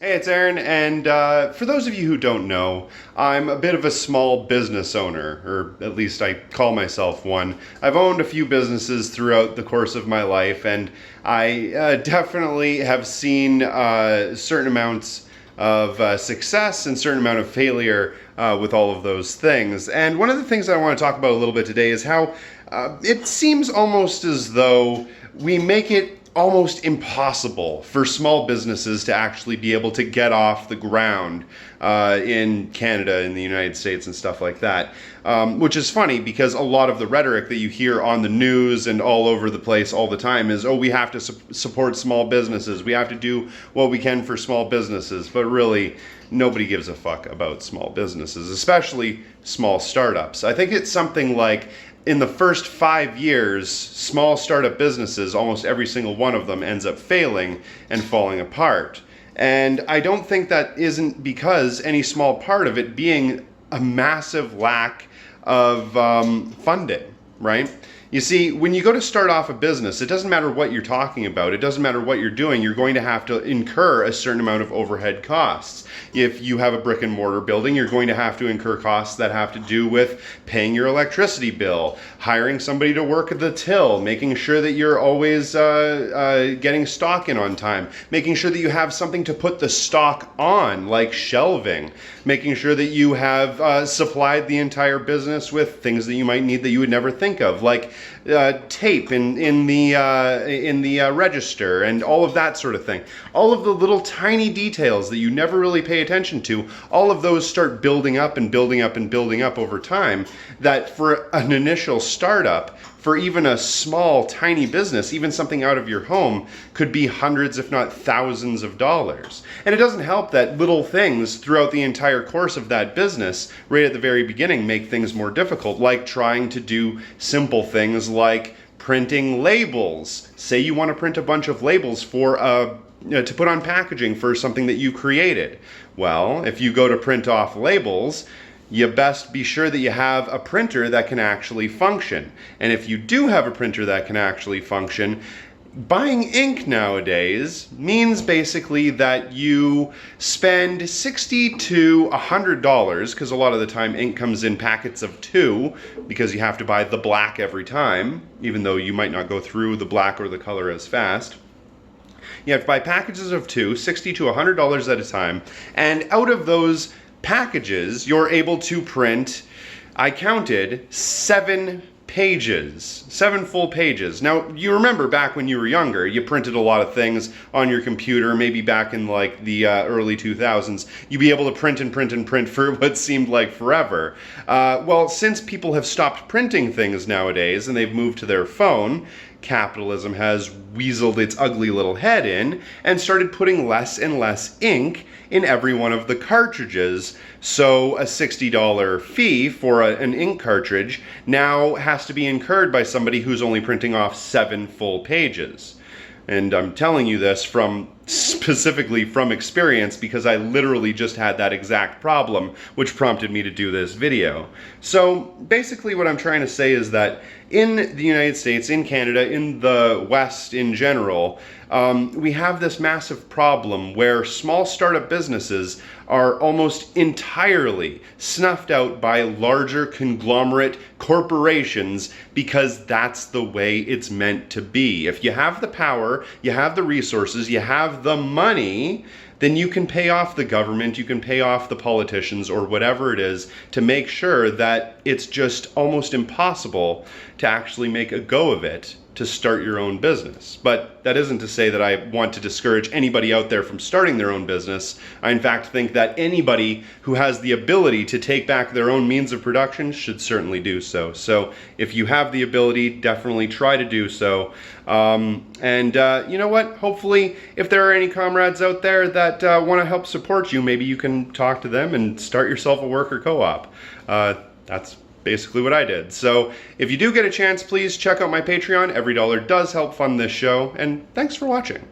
Hey, it's Aaron, and for those of you who don't know, I'm a bit of a small business owner, or at least I call myself one. I've owned a few businesses throughout the course of my life, and I definitely have seen certain amounts of success and certain amount of failure with all of those things. And one of the things I want to talk about a little bit today is how it seems almost as though we make it almost impossible for small businesses to actually be able to get off the ground in Canada, in the United States, and stuff like that. Which is funny because a lot of the rhetoric that you hear on the news and all over the place all the time is, oh, we have to support small businesses. We have to do what we can for small businesses. But really, nobody gives a fuck about small businesses, especially small startups. I think it's something like in the first 5 years, small startup businesses, almost every single one of them ends up failing and falling apart. And I don't think that isn't because any small part of it being a massive lack of funding, right? You see, when you go to start off a business, it doesn't matter what you're talking about. It doesn't matter what you're doing. You're going to have to incur a certain amount of overhead costs. If you have a brick and mortar building, you're going to have to incur costs that have to do with paying your electricity bill, hiring somebody to work at the till, making sure that you're always getting stock in on time, making sure that you have something to put the stock on, like shelving, making sure that you have supplied the entire business with things that you might need that you would never think of, like tape in the register and all of that sort of thing. All of the little tiny details that you never really pay attention to, all of those start building up and building up and building up over time, that for an initial startup, for even a small, tiny business, even something out of your home, could be hundreds, if not thousands of dollars. And it doesn't help that little things throughout the entire course of that business, right at the very beginning, make things more difficult, like trying to do simple things like printing labels. Say you want to print a bunch of labels for to put on packaging for something that you created. Well, if you go to print off labels, you best be sure that you have a printer that can actually function. And if you do have a printer that can actually function, buying ink nowadays means basically that you spend $60 to $100, because a lot of the time ink comes in packets of 2, because you have to buy the black every time, even though you might not go through the black or the color as fast. You have to buy packages of 2, $60 to $100 at a time, and out of those packages, you're able to print, I counted, 7 pages, 7 full pages. Now, you remember back when you were younger, you printed a lot of things on your computer, maybe back in like the early 2000s, you'd be able to print and print and print for what seemed like forever. Well, since people have stopped printing things nowadays and they've moved to their phone, capitalism has weaseled its ugly little head in and started putting less and less ink in every one of the cartridges. So a $60 fee for an ink cartridge now has to be incurred by somebody who's only printing off 7 full pages. And I'm telling you this specifically from experience, because I literally just had that exact problem, which prompted me to do this video. So basically what I'm trying to say is that in the United States, in Canada, in the West in general, we have this massive problem where small startup businesses are almost entirely snuffed out by larger conglomerate corporations, because that's the way it's meant to be. If you have the power, you have the resources, you have the money, then you can pay off the government, you can pay off the politicians or whatever it is to make sure that it's just almost impossible to actually make a go of it to start your own business. But that isn't to say that I want to discourage anybody out there from starting their own business. I in fact think that anybody who has the ability to take back their own means of production should certainly do so. So if you have the ability, definitely try to do so. You know what? Hopefully, if there are any comrades out there that want to help support you, maybe you can talk to them and start yourself a worker co-op. That's basically what I did. So if you do get a chance, please check out my Patreon. Every dollar does help fund this show, and thanks for watching.